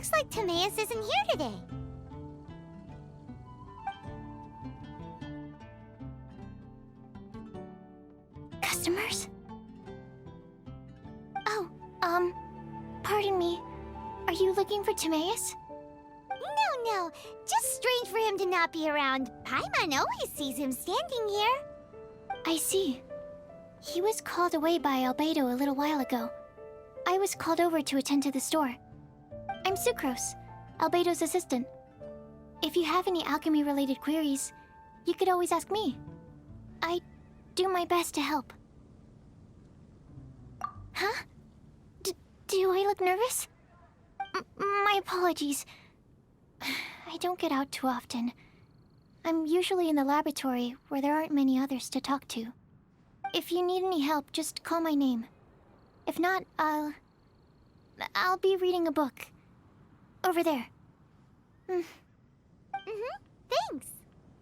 Looks like Timaeus isn't here today. Customers? Oh, pardon me. Are you looking for Timaeus? No. Just strange for him to not be around. Paimon always sees him standing here. I see. He was called away by Albedo a little while ago. I was called over to attend to the store. I'm Sucrose, Albedo's assistant. If you have any alchemy-related queries, you could always ask me. I do my best to help. Huh? Do I look nervous? My apologies. I don't get out too often. I'm usually in the laboratory where there aren't many others to talk to. If you need any help, just call my name. If not, I'll be reading a book. Over there. Thanks.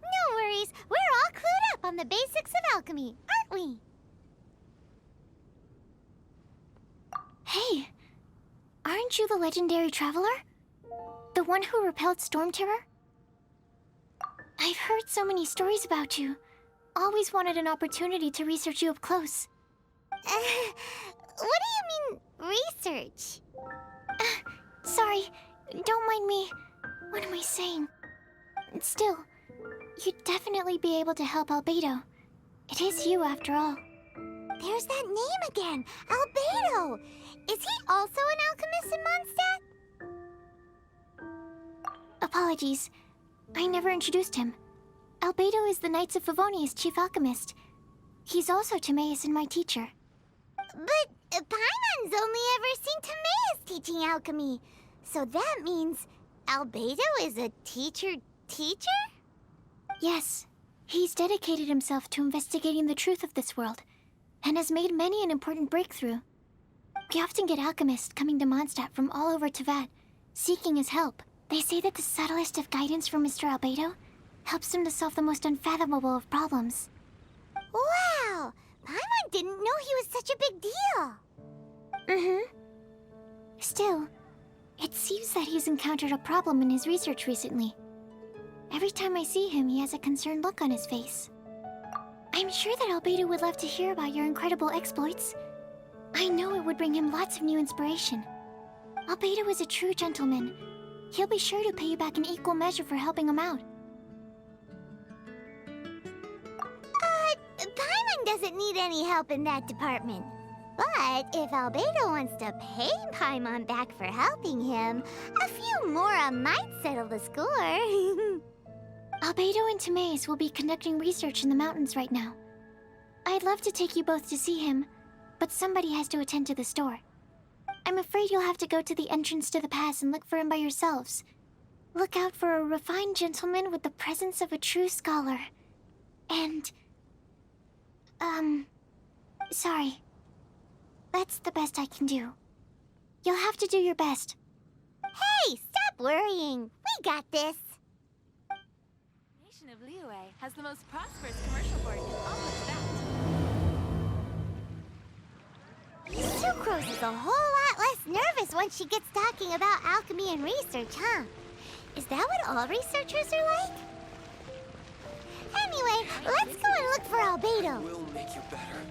No worries. We're all clued up on the basics of alchemy, aren't we? Hey, aren't you the legendary traveler? The one who repelled Storm Terror? I've heard so many stories about you. Always wanted an opportunity to research you up close. What do you mean, research? Sorry, don't mind me. What am I saying? Still, you'd definitely be able to help Albedo. It is you, after all. There's that name again, Albedo! Is he also an alchemist in Mondstadt? Apologies. I never introduced him. Albedo is the Knights of Favonia's chief alchemist. He's also Timaeus and my teacher. But Paimon's only ever seen Timaeus teaching alchemy. So that means Albedo is a teacher? Yes. He's dedicated himself to investigating the truth of this world, and has made many an important breakthrough. We often get alchemists coming to Mondstadt from all over Teyvat, seeking his help. They say that the subtlest of guidance from Mr. Albedo helps him to solve the most unfathomable of problems. Wow! Paimon didn't know he was such a big deal! Still, it seems that he's encountered a problem in his research recently. Every time I see him, he has a concerned look on his face. I'm sure that Albedo would love to hear about your incredible exploits. I know it would bring him lots of new inspiration. Albedo is a true gentleman. He'll be sure to pay you back in equal measure for helping him out. Paimon doesn't need any help in that department. But if Albedo wants to pay Paimon back for helping him, a few more might settle the score. Albedo and Timaeus will be conducting research in the mountains right now. I'd love to take you both to see him, but somebody has to attend to the store. I'm afraid you'll have to go to the entrance to the pass and look for him by yourselves. Look out for a refined gentleman with the presence of a true scholar. And... sorry. That's the best I can do. You'll have to do your best. Hey, stop worrying. We got this. The nation of Liyue has the most prosperous commercial port in all of that. Sucrose is a whole lot less nervous once she gets talking about alchemy and research, huh? Is that what all researchers are like? Anyway, let's go and look for Albedo. It will make you better.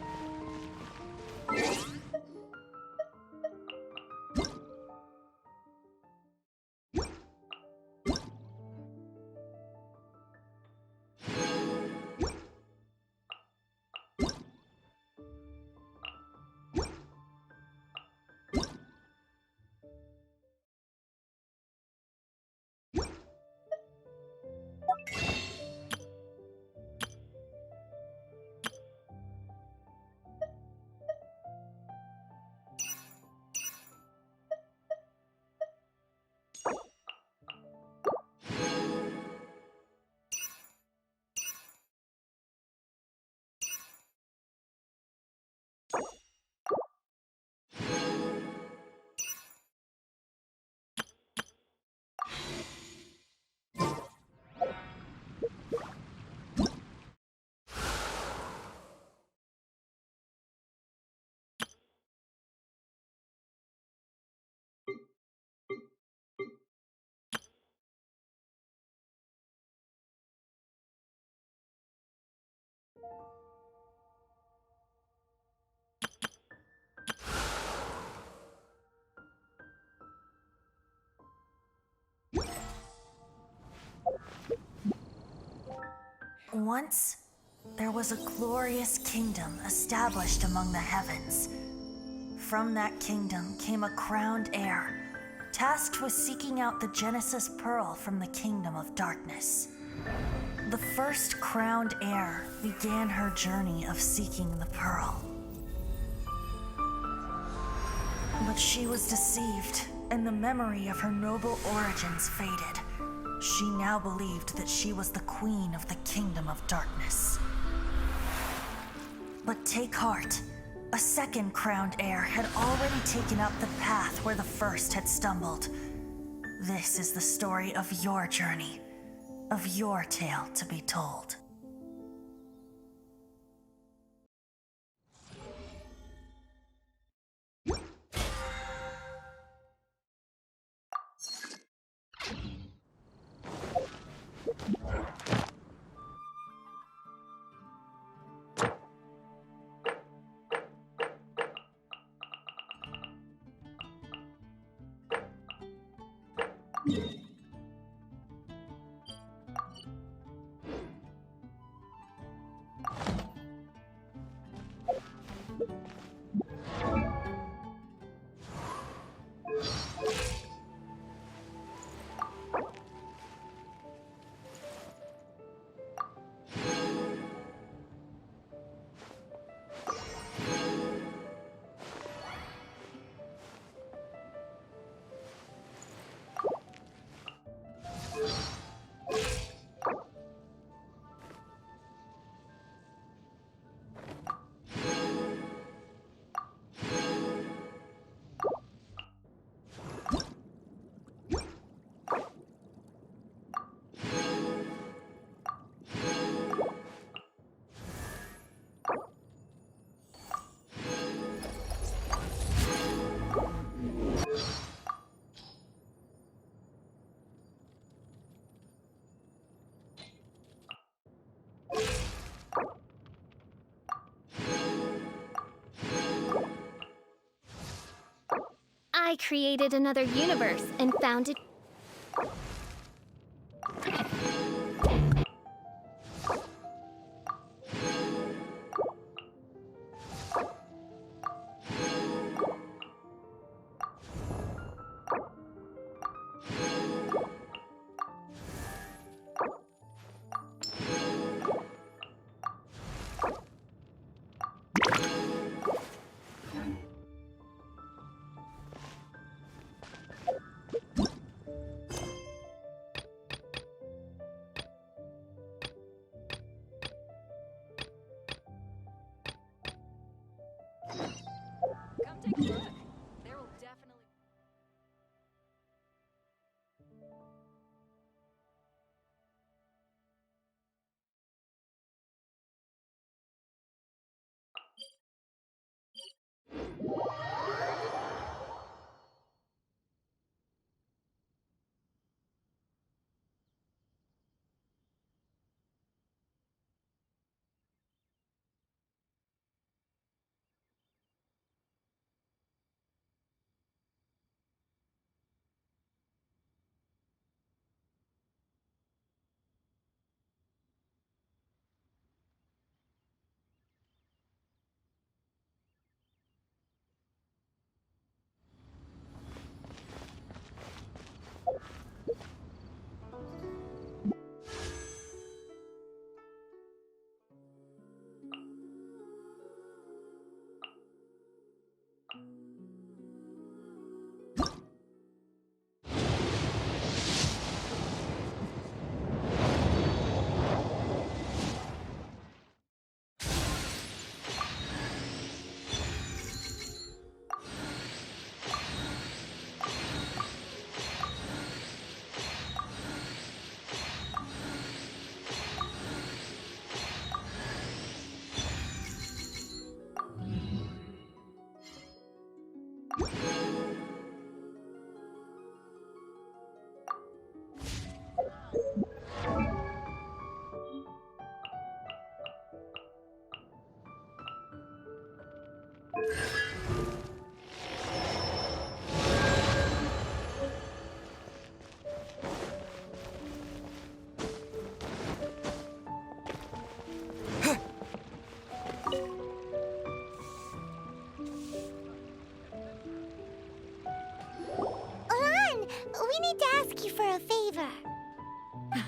Once, there was a glorious kingdom established among the heavens. From that kingdom came a crowned heir, tasked with seeking out the Genesis Pearl from the kingdom of darkness. The first crowned heir began her journey of seeking the pearl. But she was deceived, and the memory of her noble origins faded. She now believed that she was the queen of the kingdom of darkness. But take heart. A second crowned heir had already taken up the path where the first had stumbled. This is the story of your journey, of your tale to be told. I created another universe and found it.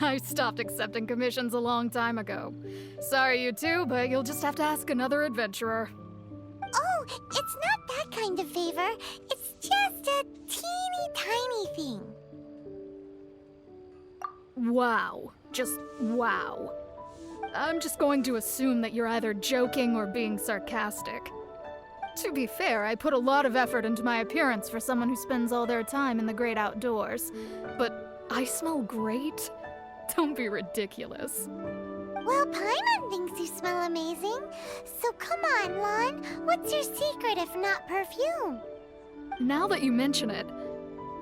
I stopped accepting commissions a long time ago. Sorry, you two, but you'll just have to ask another adventurer. Oh, it's not that kind of favor. It's just a teeny tiny thing. Wow. Just wow. I'm just going to assume that you're either joking or being sarcastic. To be fair, I put a lot of effort into my appearance for someone who spends all their time in the great outdoors. But I smell great? Don't be ridiculous. Well, Paimon thinks you smell amazing. So come on, Lon. What's your secret if not perfume? Now that you mention it,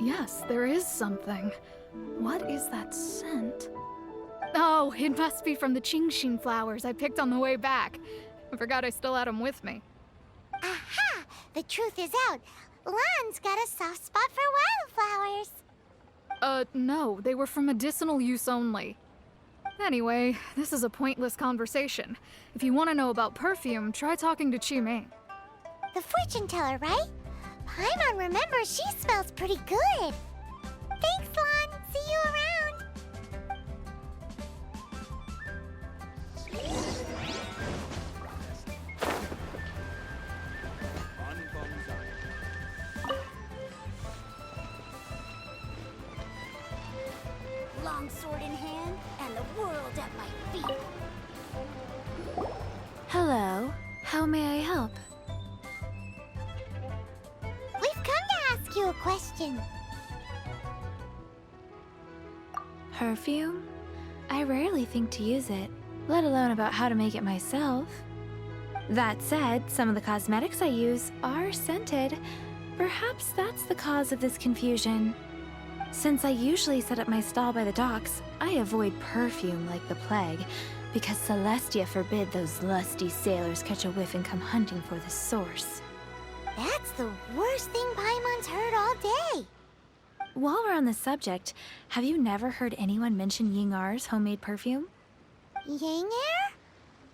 yes, there is something. What is that scent? Oh, it must be from the Genshin flowers I picked on the way back. I forgot I still had them with me. Aha! The truth is out. Lon's got a soft spot for wildflowers. No, they were for medicinal use only. Anyway, this is a pointless conversation. If you want to know about perfume, try talking to Chi-Mei. The fortune teller, right? Paimon remembers she smells pretty good. Thanks, Lon. See you around. Long sword in hand, and the world at my feet. Hello. How may I help? We've come to ask you a question. Perfume? I rarely think to use it, let alone about how to make it myself. That said, some of the cosmetics I use are scented. Perhaps that's the cause of this confusion. Since I usually set up my stall by the docks, I avoid perfume like the plague, because Celestia forbid those lusty sailors catch a whiff and come hunting for the source. That's the worst thing Paimon's heard all day. While we're on the subject, have you never heard anyone mention Yingar's homemade perfume? Yang air?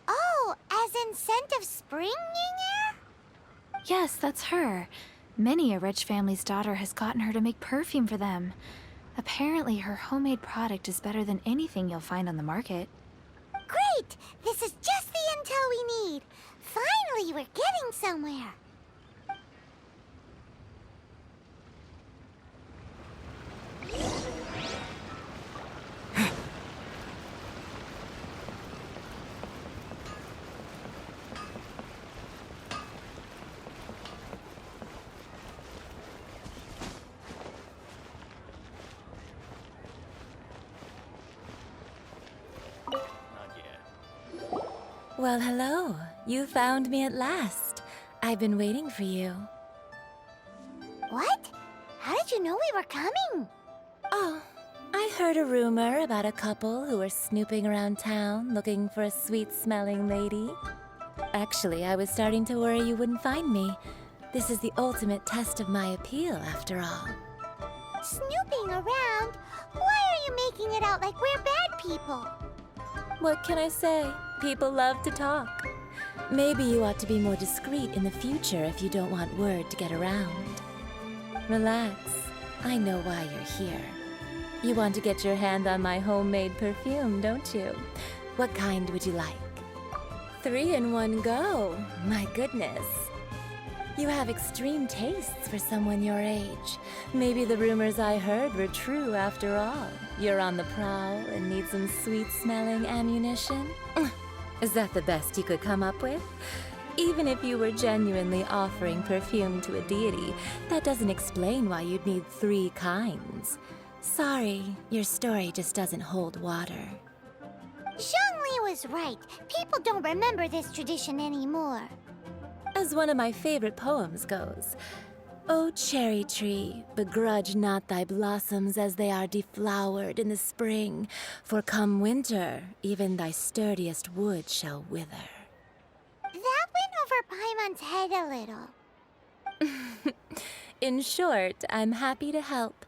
Oh, as in scent of spring, Yang air? Yes, that's her. Many a rich family's daughter has gotten her to make perfume for them. Apparently, her homemade product is better than anything you'll find on the market. Great! This is just the intel we need. Finally, we're getting somewhere. Well, hello. You found me at last. I've been waiting for you. What? How did you know we were coming? Oh, I heard a rumor about a couple who were snooping around town looking for a sweet-smelling lady. Actually, I was starting to worry you wouldn't find me. This is the ultimate test of my appeal, after all. Snooping around? Why are you making it out like we're bad people? What can I say? People love to talk. Maybe you ought to be more discreet in the future if you don't want word to get around. Relax. I know why you're here. You want to get your hand on my homemade perfume, don't you? What kind would you like? 3 in one go. My goodness. You have extreme tastes for someone your age. Maybe the rumors I heard were true after all. You're on the prowl and need some sweet-smelling ammunition? Is that the best you could come up with? Even if you were genuinely offering perfume to a deity, that doesn't explain why you'd need 3 kinds. Sorry, your story just doesn't hold water. Zhongli was right. People don't remember this tradition anymore. As one of my favorite poems goes, "O cherry tree, begrudge not thy blossoms as they are deflowered in the spring, for come winter, even thy sturdiest wood shall wither." That went over Paimon's head a little. In short, I'm happy to help.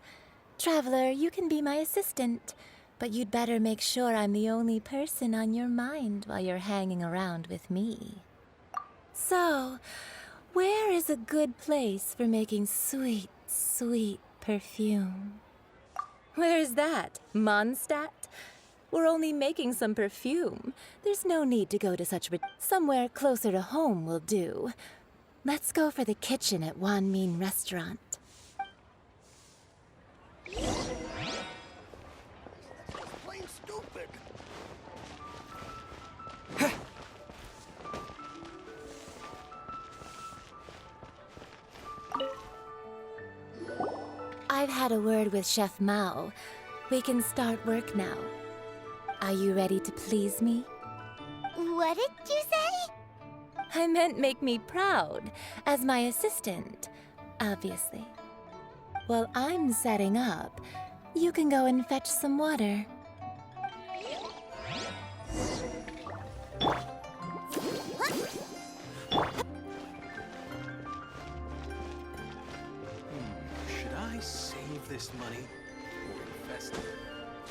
Traveler, you can be my assistant, but you'd better make sure I'm the only person on your mind while you're hanging around with me. So, where is a good place for making sweet, sweet perfume? Where is that? Mondstadt? We're only making some perfume. There's no need to go to such somewhere closer to home will do. Let's go for the kitchen at Wan Min Restaurant. Plain stupid. I've had a word with Chef Mao. We can start work now. Are you ready to please me? What did you say? I meant make me proud, as my assistant, obviously. While I'm setting up, you can go and fetch some water. Should I save this money or invest it?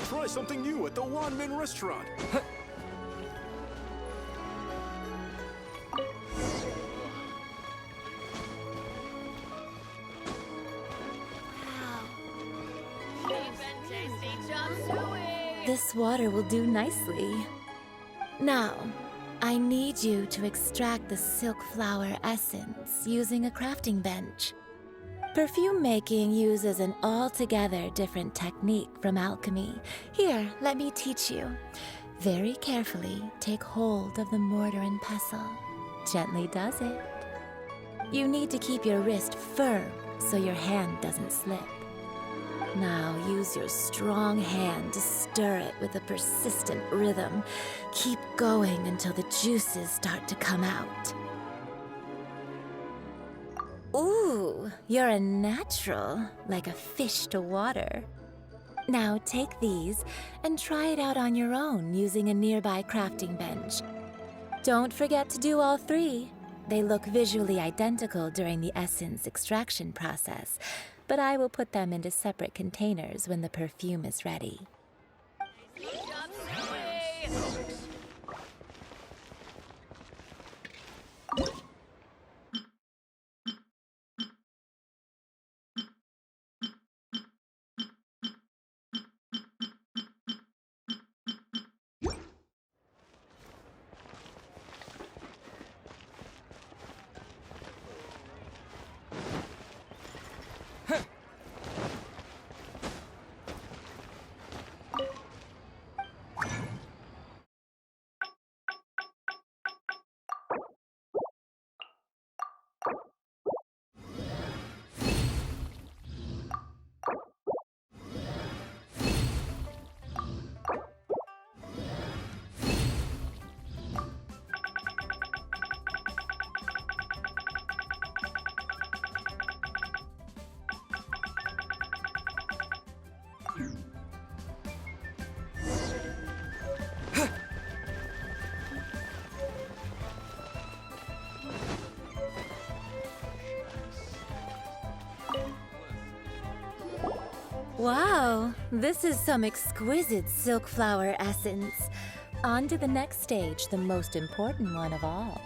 Try something new at the Wan Min Restaurant. This water will do nicely. Now, I need you to extract the silk flower essence using a crafting bench. Perfume making uses an altogether different technique from alchemy. Here, let me teach you. Very carefully, take hold of the mortar and pestle. Gently does it. You need to keep your wrist firm so your hand doesn't slip. Now use your strong hand to stir it with a persistent rhythm. Keep going until the juices start to come out. Ooh, you're a natural, like a fish to water. Now take these and try it out on your own using a nearby crafting bench. Don't forget to do all three. They look visually identical during the essence extraction process, but I will put them into separate containers when the perfume is ready. Wow, this is some exquisite silk flower essence. On to the next stage, the most important one of all.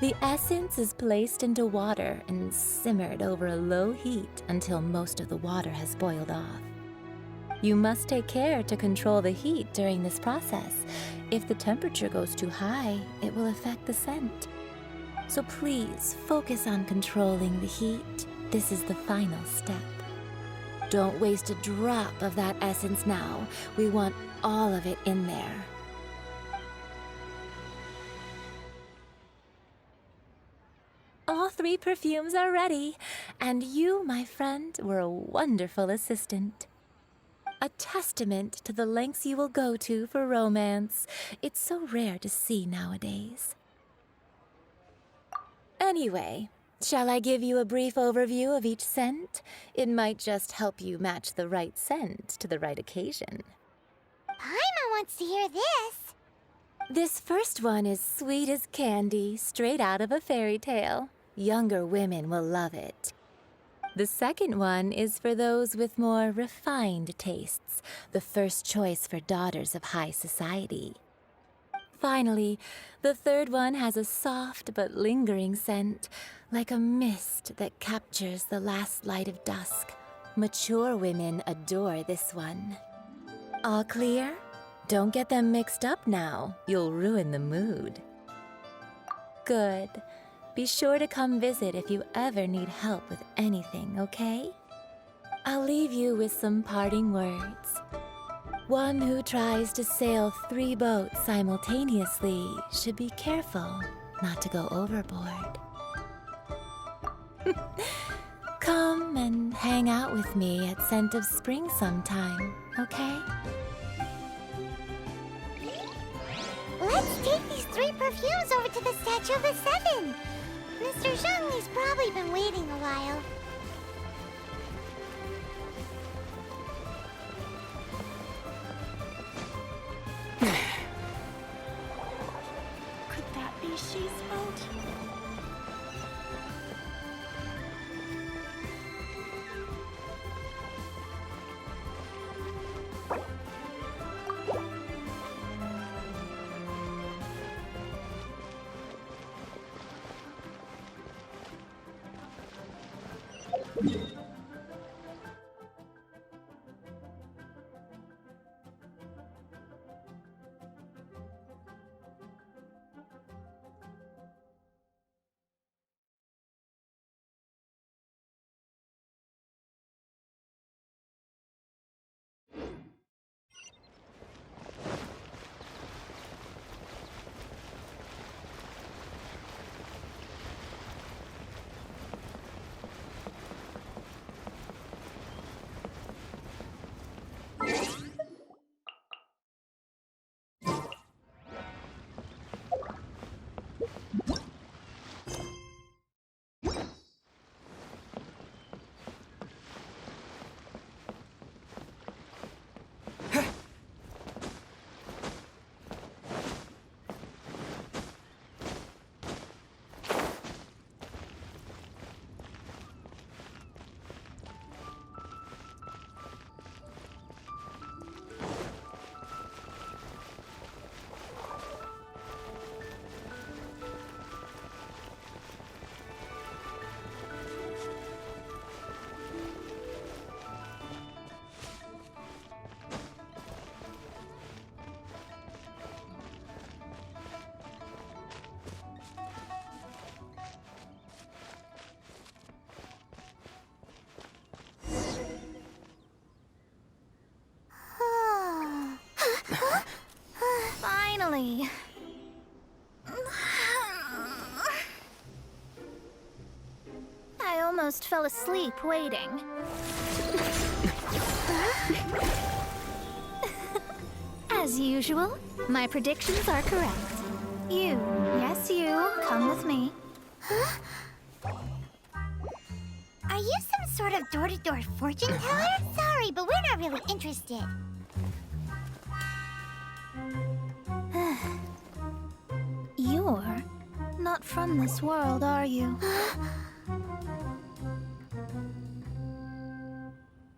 The essence is placed into water and simmered over a low heat until most of the water has boiled off. You must take care to control the heat during this process. If the temperature goes too high, it will affect the scent. So please focus on controlling the heat. This is the final step. Don't waste a drop of that essence now. We want all of it in there. All three perfumes are ready, and you, my friend, were a wonderful assistant. A testament to the lengths you will go to for romance. It's so rare to see nowadays. Anyway, shall I give you a brief overview of each scent? It might just help you match the right scent to the right occasion. Paimon wants to hear this. This first one is sweet as candy, straight out of a fairy tale. Younger women will love it. The second one is for those with more refined tastes, the first choice for daughters of high society. Finally, the third one has a soft but lingering scent, like a mist that captures the last light of dusk. Mature women adore this one. All clear? Don't get them mixed up now. You'll ruin the mood. Good. Be sure to come visit if you ever need help with anything, okay? I'll leave you with some parting words. One who tries to sail 3 boats simultaneously should be careful not to go overboard. Come and hang out with me at Scent of Spring sometime, okay? Let's take these 3 perfumes over to the Statue of the Seven. Mr. Zheng, he's probably been waiting a while. Could that be Shi's boat? Finally. I almost fell asleep waiting. As usual, my predictions are correct. You, yes you, come with me. Are you some sort of door-to-door fortune teller? Sorry, but we're not really interested. You're not from this world, are you?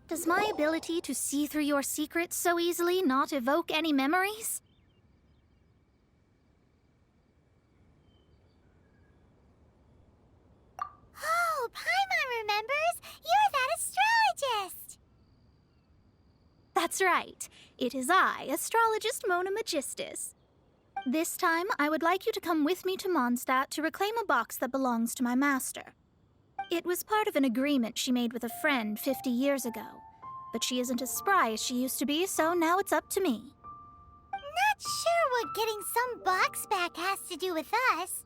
Does my ability to see through your secrets so easily not evoke any memories? Oh, Paimon remembers! You're that astrologist! That's right. It is I, astrologist Mona Magistus. This time, I would like you to come with me to Mondstadt to reclaim a box that belongs to my master. It was part of an agreement she made with a friend 50 years ago. But she isn't as spry as she used to be, so now it's up to me. Not sure what getting some box back has to do with us.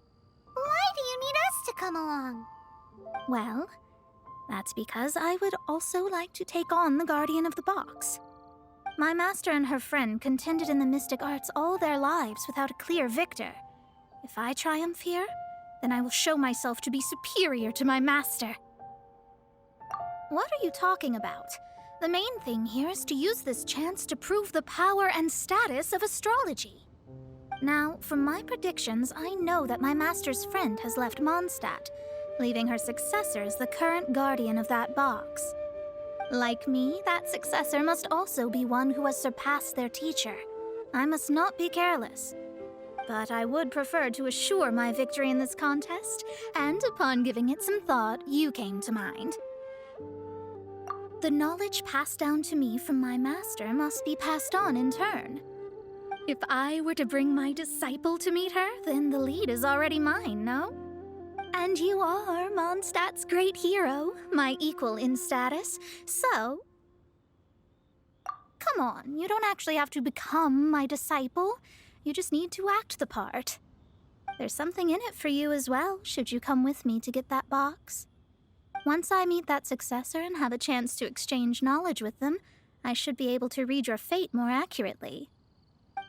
Why do you need us to come along? Well, that's because I would also like to take on the guardian of the box. My master and her friend contended in the mystic arts all their lives without a clear victor. If I triumph here, then I will show myself to be superior to my master. What are you talking about? The main thing here is to use this chance to prove the power and status of astrology. Now, from my predictions, I know that my master's friend has left Mondstadt, leaving her successor as the current guardian of that box. Like me, that successor must also be one who has surpassed their teacher. I must not be careless. But I would prefer to assure my victory in this contest, and upon giving it some thought, you came to mind. The knowledge passed down to me from my master must be passed on in turn. If I were to bring my disciple to meet her, then the lead is already mine, no? And you are Mondstadt's great hero, my equal in status, so... Come on, you don't actually have to become my disciple. You just need to act the part. There's something in it for you as well, should you come with me to get that box. Once I meet that successor and have a chance to exchange knowledge with them, I should be able to read your fate more accurately.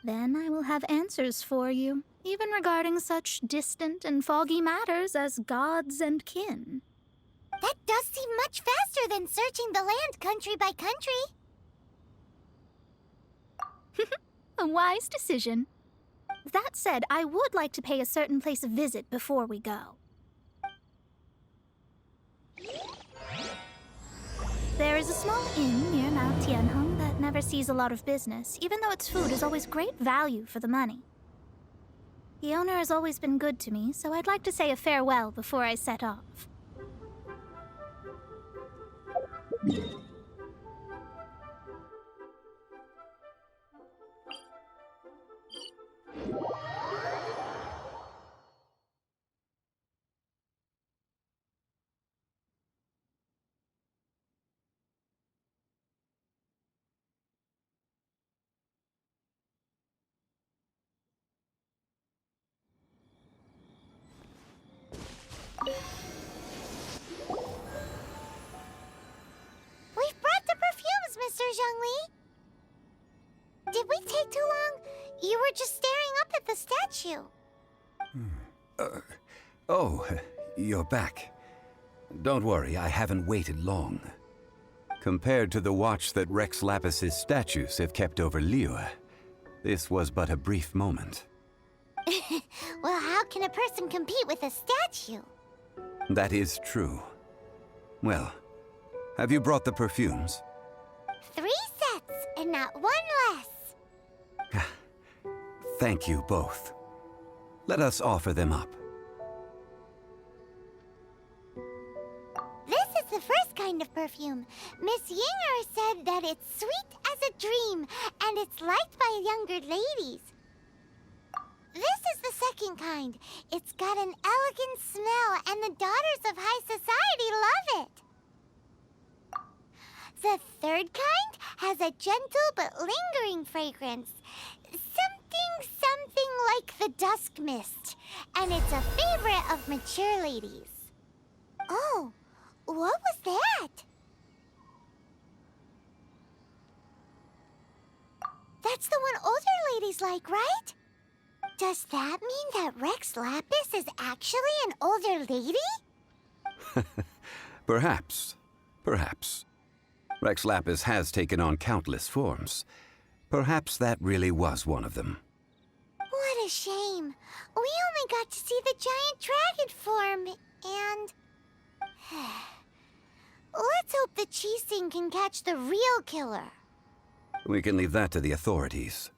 Then I will have answers for you, even regarding such distant and foggy matters as gods and kin. That does seem much faster than searching the land country by country. A wise decision. That said, I would like to pay a certain place a visit before we go. There is a small inn near Mount Tianheng that never sees a lot of business, even though its food is always great value for the money. The owner has always been good to me, so I'd like to say a farewell before I set off. We've brought the perfumes, Mr. Zhongli. Did we take too long? You were just staring up at the statue. Oh, you're back. Don't worry, I haven't waited long. Compared to the watch that Rex Lapis's statues have kept over Liyue, this was but a brief moment. Well, how can a person compete with a statue? That is true. Well, have you brought the perfumes? 3 sets, and not 1 less. Thank you both. Let us offer them up. This is the first kind of perfume. Miss Yinger said that it's sweet as a dream, and it's liked by younger ladies. This is the second kind. It's got an elegant smell, and the daughters of high society love it. The third kind has a gentle but lingering fragrance. Something like the dusk mist. And it's a favorite of mature ladies. Oh, what was that? That's the one older ladies like, right? Does that mean that Rex Lapis is actually an older lady? Perhaps. Perhaps. Rex Lapis has taken on countless forms. Perhaps that really was one of them. What a shame. We only got to see the giant dragon form, and... Let's hope the Qixing can catch the real killer. We can leave that to the authorities.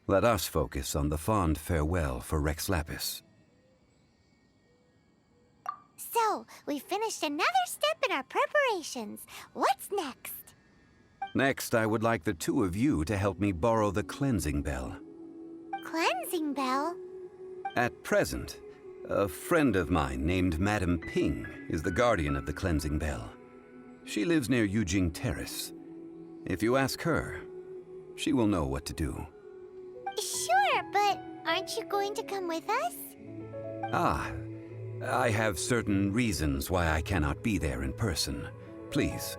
Let us focus on the fond farewell for Rex Lapis. So, we finished another step in our preparations. What's next? Next, I would like the two of you to help me borrow the cleansing bell. Cleansing bell? At present, a friend of mine named Madame Ping is the guardian of the cleansing bell. She lives near Yujing Terrace. If you ask her, she will know what to do. Sure, but aren't you going to come with us? Ah, I have certain reasons why I cannot be there in person. Please,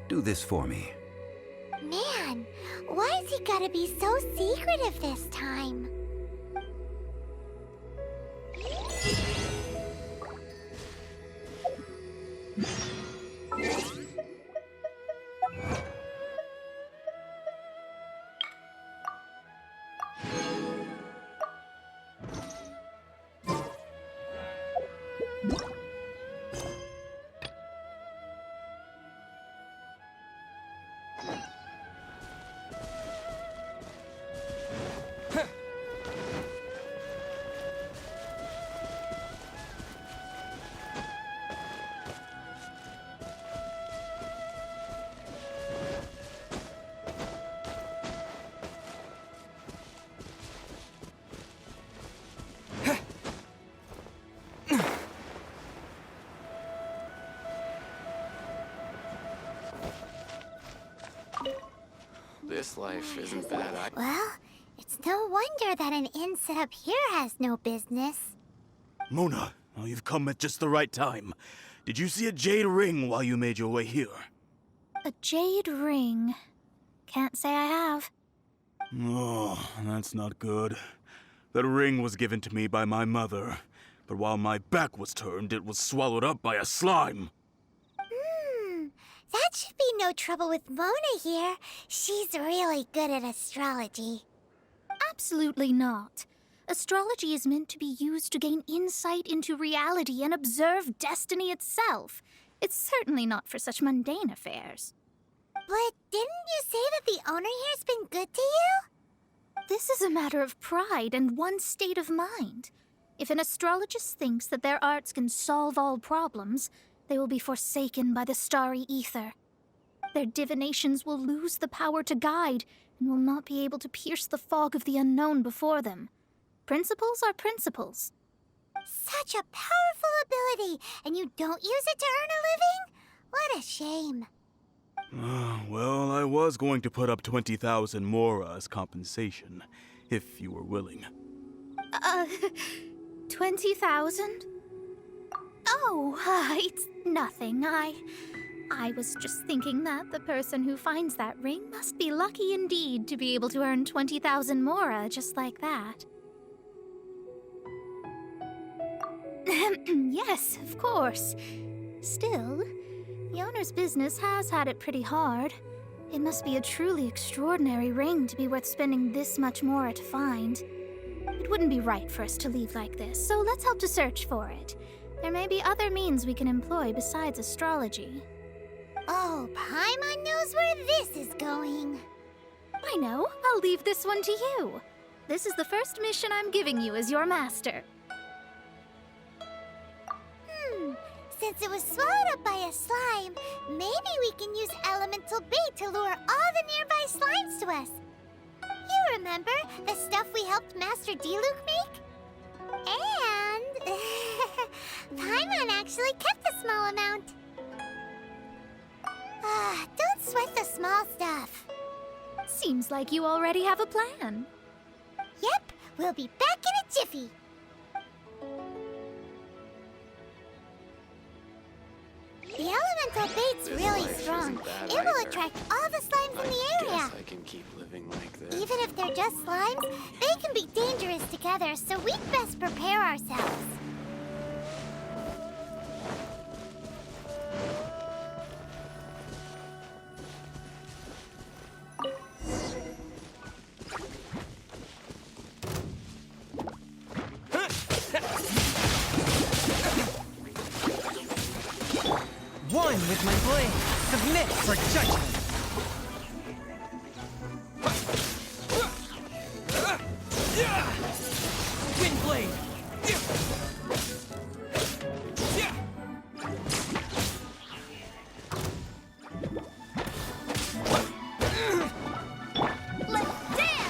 do this for me. Man, why has he gotta be so secretive this time? This life isn't bad. Well, it's no wonder that an inn set up here has no business. Mona, oh, you've come at just the right time. Did you see a jade ring while you made your way here? A jade ring. Can't say I have. Oh, that's not good. That ring was given to me by my mother, but while my back was turned, it was swallowed up by a slime. That should be no trouble with Mona here. She's really good at astrology. Absolutely not. Astrology is meant to be used to gain insight into reality and observe destiny itself. It's certainly not for such mundane affairs. But didn't you say that the owner here's been good to you? This is a matter of pride and one's state of mind. If an astrologist thinks that their arts can solve all problems, they will be forsaken by the starry ether. Their divinations will lose the power to guide and will not be able to pierce the fog of the unknown before them. Principles are principles. Such a powerful ability, and you don't use it to earn a living? What a shame. Well, I was going to put up 20,000 mora as compensation, if you were willing. 20,000? Oh, it's nothing. I was just thinking that the person who finds that ring must be lucky indeed to be able to earn 20,000 mora just like that. Yes, of course. Still, the owner's business has had it pretty hard. It must be a truly extraordinary ring to be worth spending this much mora to find. It wouldn't be right for us to leave like this, so let's help to search for it. There may be other means we can employ besides astrology. Oh, Paimon knows where this is going. I know. I'll leave this one to you. This is the first mission I'm giving you as your master. Since it was swallowed up by a slime, maybe we can use elemental bait to lure all the nearby slimes to us. You remember the stuff we helped Master Diluc make? And Paimon actually kept a small amount. Don't sweat the small stuff. Seems like you already have a plan. Yep, we'll be back in a jiffy. The elemental bait's really strong. It will attract all the slimes in the area. I can keep living like this. Even if they're just slimes, they can be dangerous together, so we'd best prepare ourselves. One with my blade. Submit for judgment. Wind blade. Let's dance!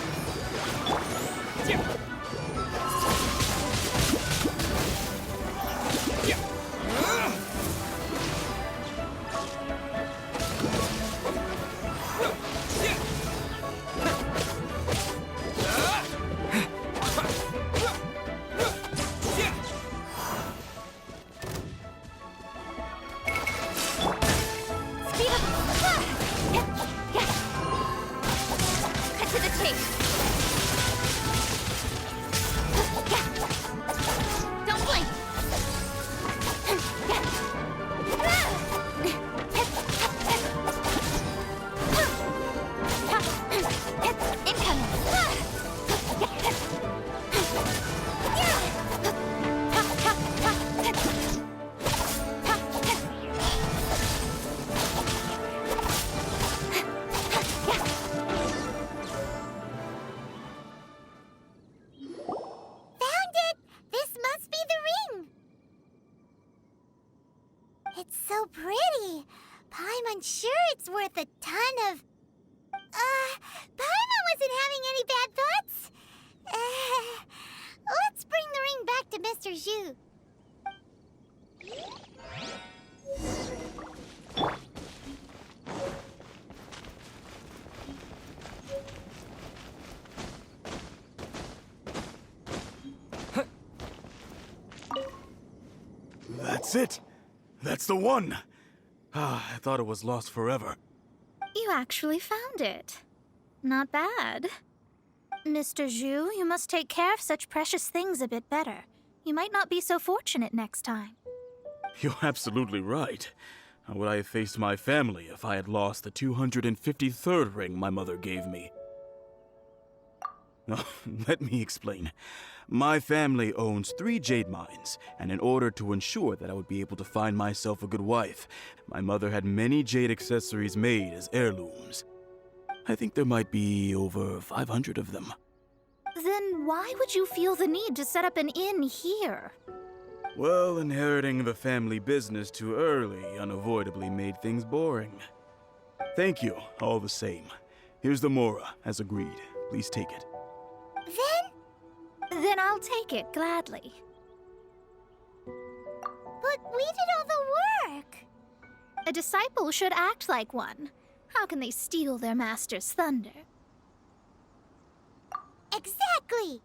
It's so pretty. Paimon's sure it's worth a ton of... Paimon wasn't having any bad thoughts. Let's bring the ring back to Mr. Zhu. That's it! That's the one! I thought it was lost forever. You actually found it. Not bad. Mr. Zhu, you must take care of such precious things a bit better. You might not be so fortunate next time. You're absolutely right. How would I have faced my family if I had lost the 253rd ring my mother gave me? Let me explain. My family owns 3 jade mines, and in order to ensure that I would be able to find myself a good wife, my mother had many jade accessories made as heirlooms. I think there might be over 500 of them. Then why would you feel the need to set up an inn here? Well, inheriting the family business too early unavoidably made things boring. Thank you, all the same. Here's the mora, as agreed. Please take it. Then I'll take it gladly. But we did all the work. A disciple should act like one. How can they steal their master's thunder? Exactly.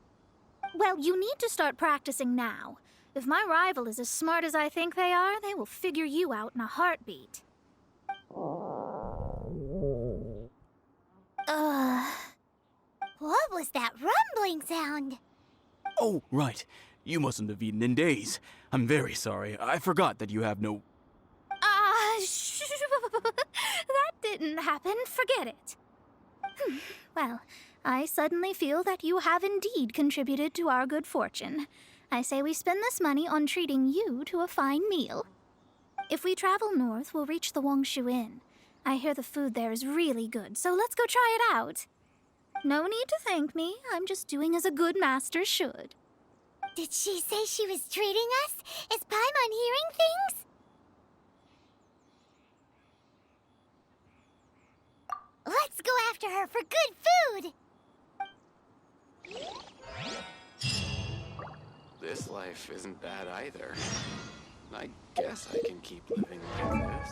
Well, you need to start practicing now. If my rival is as smart as I think they are, they will figure you out in a heartbeat. What was that rumbling sound? Oh, right. You mustn't have eaten in days. I'm very sorry. I forgot that you have no... That didn't happen. Forget it. Well, I suddenly feel that you have indeed contributed to our good fortune. I say we spend this money on treating you to a fine meal. If we travel north, we'll reach the Wongshu Inn. I hear the food there is really good, so let's go try it out. No need to thank me. I'm just doing as a good master should. Did she say she was treating us? Is Paimon hearing things? Let's go after her for good food! This life isn't bad either. I guess I can keep living like this.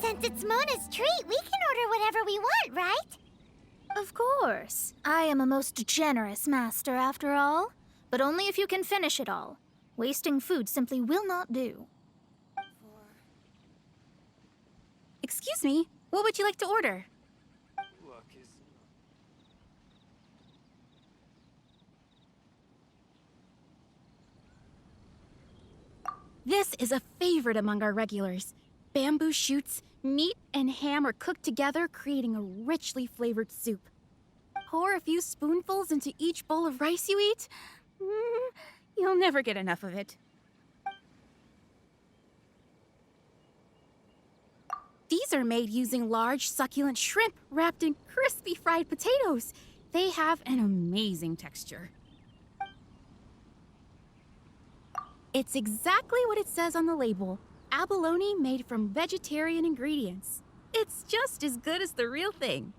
Since it's Mona's treat, we can order whatever we want, right? Of course. I am a most generous master, after all. But only if you can finish it all. Wasting food simply will not do. Excuse me, what would you like to order? This is a favorite among our regulars. Bamboo shoots, meat, and ham are cooked together, creating a richly flavored soup. Pour a few spoonfuls into each bowl of rice you eat. You'll never get enough of it. These are made using large, succulent shrimp wrapped in crispy fried potatoes. They have an amazing texture. It's exactly what it says on the label. Abalone made from vegetarian ingredients. It's just as good as the real thing.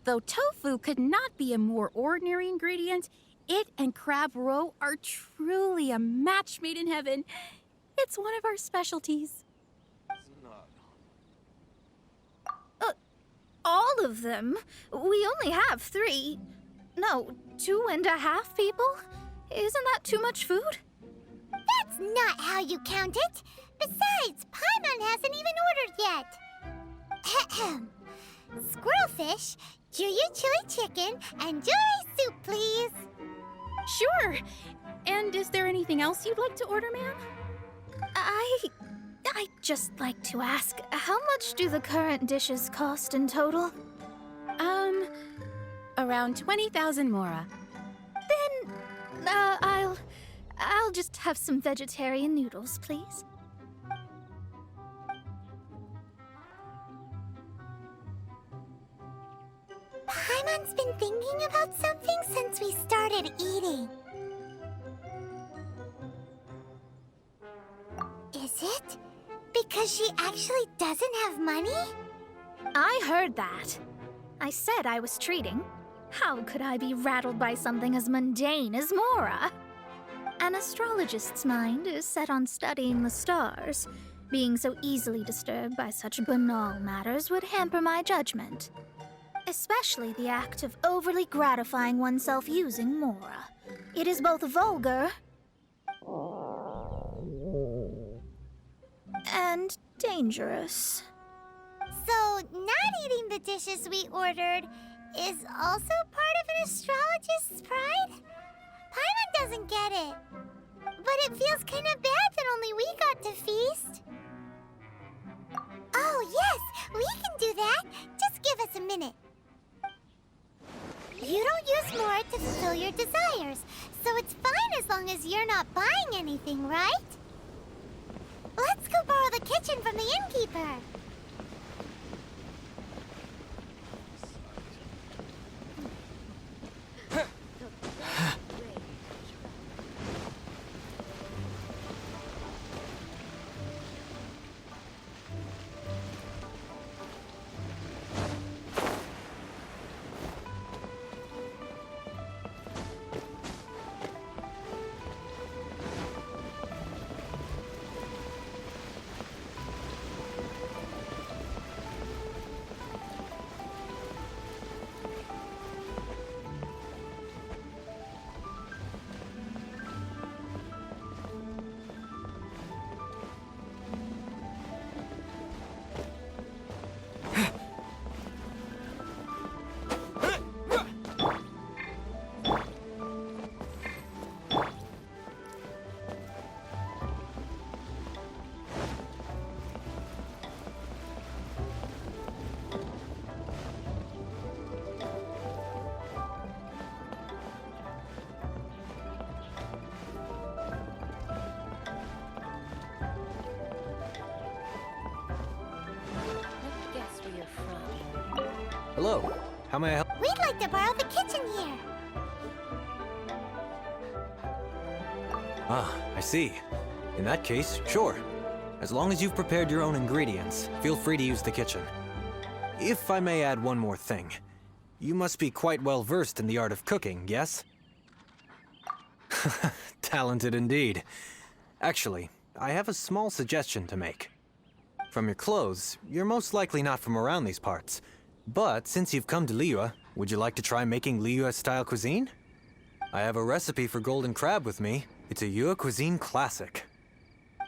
Though tofu could not be a more ordinary ingredient, it and crab roe are truly a match made in heaven. It's one of our specialties. All of them? We only have 3. No, 2.5 people? Isn't that too much food? That's not how you count it. Besides, Paimon hasn't even ordered yet. Ahem. Squirrelfish, Juyu chili chicken, and jewelry soup, please. Sure. And is there anything else you'd like to order, ma'am? I'd just like to ask, how much do the current dishes cost in total? Around 20,000 mora. Then, I'll just have some vegetarian noodles, please. Paimon's been thinking about something since we started eating. Is it? Because she actually doesn't have money? I heard that. I said I was treating. How could I be rattled by something as mundane as Mora? An astrologist's mind is set on studying the stars. Being so easily disturbed by such banal matters would hamper my judgment. Especially the act of overly gratifying oneself using Mora. It is both vulgar and dangerous. So, not eating the dishes we ordered is also part of an astrologist's pride? Paimon doesn't get it. But it feels kind of bad that only we got to feast. Oh, yes, we can do that. Just give us a minute. You don't use more to fulfill your desires, so it's fine as long as you're not buying anything, right? Let's go borrow the kitchen from the innkeeper. Hello. How may I help? We'd like to borrow the kitchen here. Ah, I see. In that case, sure. As long as you've prepared your own ingredients, feel free to use the kitchen. If I may add one more thing, you must be quite well versed in the art of cooking, yes? Talented indeed. Actually, I have a small suggestion to make. From your clothes, you're most likely not from around these parts. But since you've come to Liyue, would you like to try making Liyue-style cuisine? I have a recipe for golden crab with me. It's a Yue cuisine classic.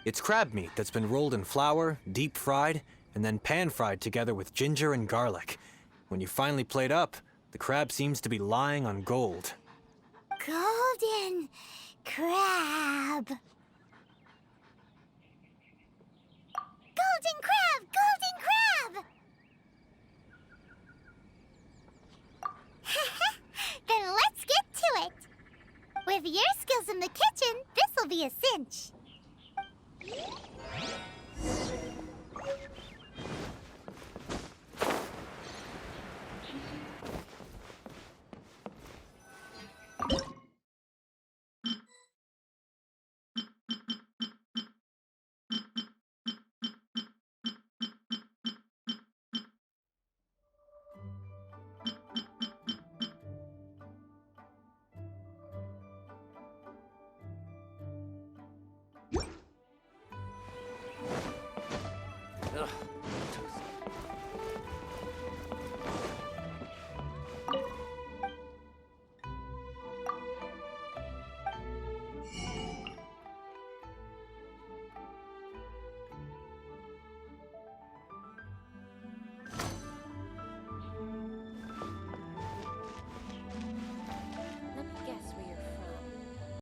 It's crab meat that's been rolled in flour, deep fried, and then pan-fried together with ginger and garlic. When you finally plate up, the crab seems to be lying on gold. Golden crab. Golden crab! Golden crab! Then let's get to it. With your skills in the kitchen, this'll be a cinch.